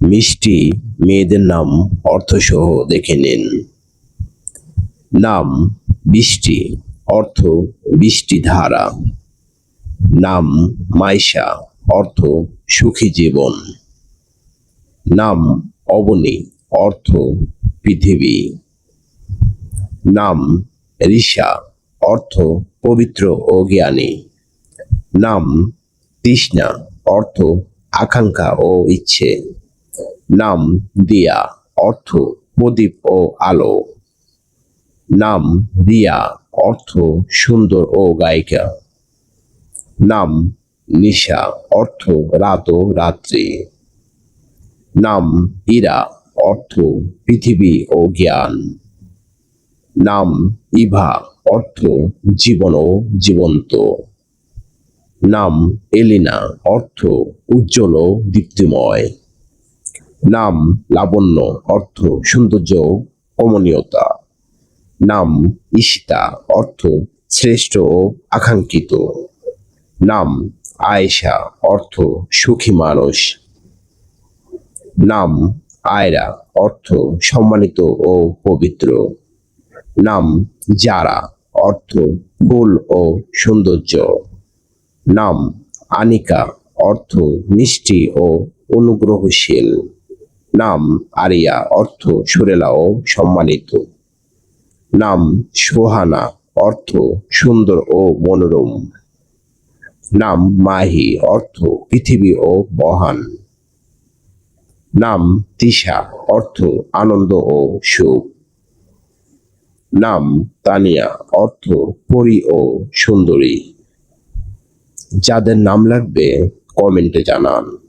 মিষ্টি মেয়েদের নাম অর্থসহ দেখে নিন। নাম বৃষ্টি, অর্থ বৃষ্টি ধারা। নাম মাইশা, অর্থ সুখী জীবন। নাম অবনী, অর্থ পৃথিবী। নাম ঋষা, অর্থ পবিত্র ও জ্ঞানী। নাম তৃষ্ণা, অর্থ আকাঙ্ক্ষা ও ইচ্ছে। নাম দিয়া, অর্থ প্রদীপ ও আলো। নাম রিয়া, অর্থ সুন্দর ও গায়িকা। নাম নিশা, অর্থ রাত ও রাত্রি। নাম ইরা, অর্থ পৃথিবী ও জ্ঞান। নাম ইভা, অর্থ জীবন ও জীবন্ত। নাম এলিনা, অর্থ উজ্জ্বল ও দীপ্তিময়। নাম লাবণ্য, অর্থ সৌন্দর্য ও কমনীয়তা। নাম ইশিতা, অর্থ শ্রেষ্ঠ ও আকাঙ্ক্ষিত। নাম আয়েশা, অর্থ সুখী মানুষ। নাম আয়রা, অর্থ সম্মানিত ও পবিত্র। নাম জারা, অর্থ ফুল ও সৌন্দর্য। নাম আনিকা, অর্থ মিষ্টি ও অনুগ্রহশীল। নাম আরিয়া, অর্থ সুরেলা ও সম্মানিত। নাম সোহানা, অর্থ সুন্দর ও মনোরম। নাম মাহি, অর্থ পৃথিবী ও মহান। নাম তিশা, অর্থ আনন্দ ও সুখ। নাম তানিয়া, অর্থ পরী ও সুন্দরী। যাদের নাম লাগবে কমেন্টে জানান।